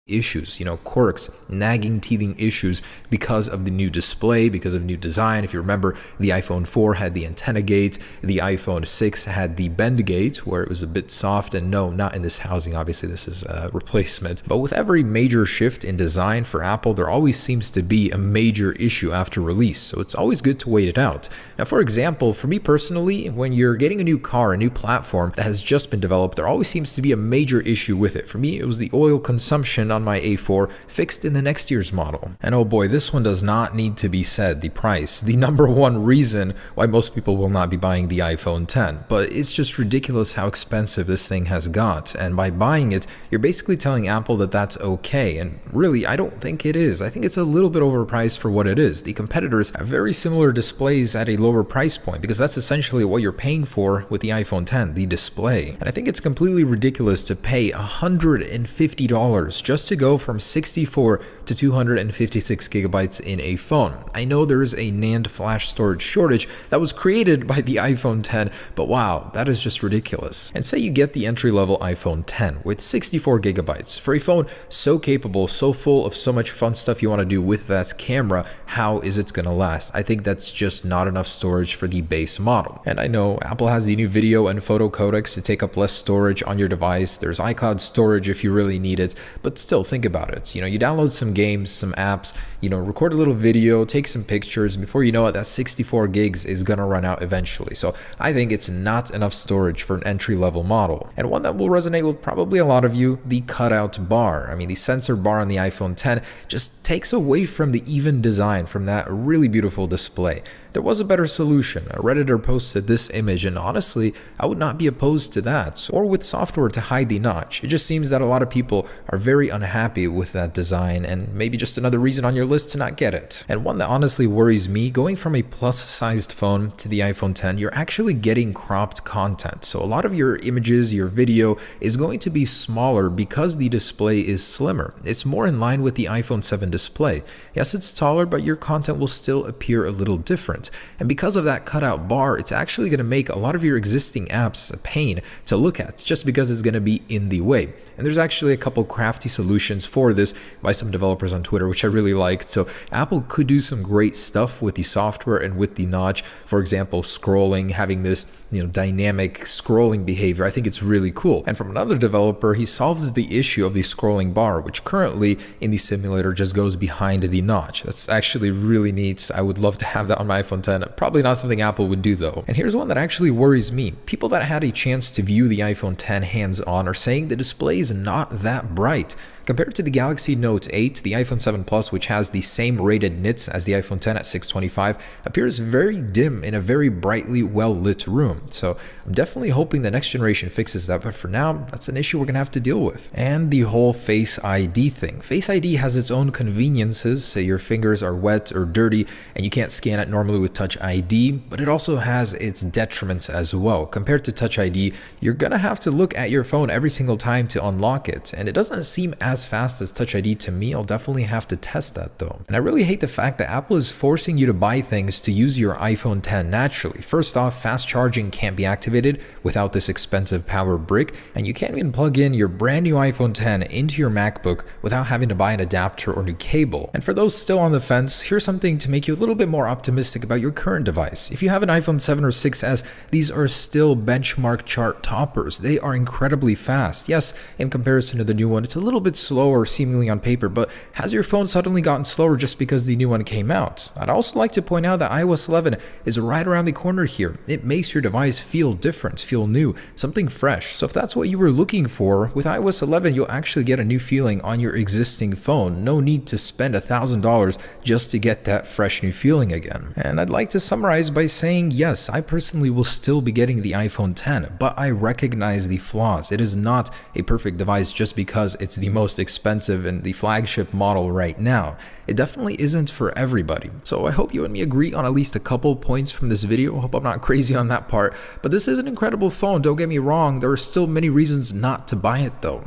issues, quirks, nagging, teething issues because of the new display, because of new design. If you remember, the iPhone 4 had the antenna gate, the iPhone 6 had the bend gate where it was a bit soft, and no, not in this housing, obviously this is a replacement. But with every major shift in design for Apple, there always seems to be a major issue after release, so it's always good to wait it out. Now, for example, for me personally, when you're getting a new car, a new platform that has just been developed, there always seems to be a major issue with it. For me, it was the oil consumption on my A4 fixed in the next year's model. And oh boy, this one does not need to be said, the price. The number one reason why most people will not be buying the iPhone 10. But it's just ridiculous how expensive this thing has got. And by buying it, you're basically telling Apple that that's okay. And really, I don't think it is. I think it's a little bit overpriced for what it is. The competitors have very similar displays at a lower price point, because that's essentially what you're paying for with the iPhone 10, the display. And I think it's completely ridiculous to pay $150 just to go from 64 to 256 gigabytes in a phone. I know there is a NAND flash storage shortage that was created by the iPhone 10, but wow, that is just ridiculous. And say you get the entry-level iPhone 10 with 64 gigabytes. For a phone so capable, so full of so much fun stuff you want to do with that camera, how is it going to last? I think that's just not enough storage for the base model. And I know Apple has the new video and photo codecs to take up less storage on your device. There's iCloud storage if you really need it, but still think about it. You download some games, some apps, record a little video, take some pictures, and before you know it, that 64 gigs is gonna run out eventually. So I think it's not enough storage for an entry-level model. And one that will resonate with probably a lot of you, the cutout bar. I mean, the sensor bar on the iPhone 10 just takes away from the even design from that really beautiful display. There was a better solution. A Redditor posted this image, and honestly, I would not be opposed to that, or with software to hide the notch. It just seems that a lot of people are very unhappy with that design, and maybe just another reason on your list to not get it. And one that honestly worries me, going from a plus-sized phone to the iPhone 10, you're actually getting cropped content. So a lot of your images, your video is going to be smaller because the display is slimmer. It's more in line with the iPhone 7 display. Yes, it's taller, but your content will still appear a little different. And because of that cutout bar, it's actually going to make a lot of your existing apps a pain to look at, just because it's going to be in the way. And there's actually a couple crafty solutions for this by some developers on Twitter, which I really liked. So Apple could do some great stuff with the software and with the notch. For example, scrolling, having this dynamic scrolling behavior. I think it's really cool. And from another developer, he solved the issue of the scrolling bar, which currently in the simulator just goes behind the notch. That's actually really neat. I would love to have that on my iPhone 10. Probably not something Apple would do though. And here's one that actually worries me. People that had a chance to view the iPhone 10 hands-on are saying the display is not that bright. Compared to the Galaxy Note 8, the iPhone 7 Plus, which has the same rated nits as the iPhone 10 at 625, appears very dim in a very brightly well-lit room. So I'm definitely hoping the next generation fixes that, but for now, that's an issue we're gonna have to deal with. And the whole Face ID thing. Face ID has its own conveniences, say your fingers are wet or dirty and you can't scan it normally with Touch ID, but it also has its detriments as well. Compared to Touch ID, you're gonna have to look at your phone every single time to unlock it, and it doesn't seem as fast as Touch ID to me. I'll definitely have to test that though. And I really hate the fact that Apple is forcing you to buy things to use your iPhone 10 naturally. First off, fast charging can't be activated without this expensive power brick, and you can't even plug in your brand new iPhone 10 into your MacBook without having to buy an adapter or new cable. And for those still on the fence, here's something to make you a little bit more optimistic about your current device. If you have an iPhone 7 or 6s, these are still benchmark chart toppers. They are incredibly fast. Yes, in comparison to the new one, it's a little bit slower seemingly on paper, but has your phone suddenly gotten slower just because the new one came out? I'd also like to point out that iOS 11 is right around the corner here. It makes your device feel different, feel new, something fresh. So if that's what you were looking for, with iOS 11 you'll actually get a new feeling on your existing phone. No need to spend $1,000 just to get that fresh new feeling again. And I'd like to summarize by saying yes, I personally will still be getting the iPhone 10, but I recognize the flaws. It is not a perfect device just because it's the most expensive and the flagship model right now. It definitely isn't for everybody. So I hope you and me agree on at least a couple points from this video. I hope I'm not crazy on that part, but this is an incredible phone, don't get me wrong. There are still many reasons not to buy it though.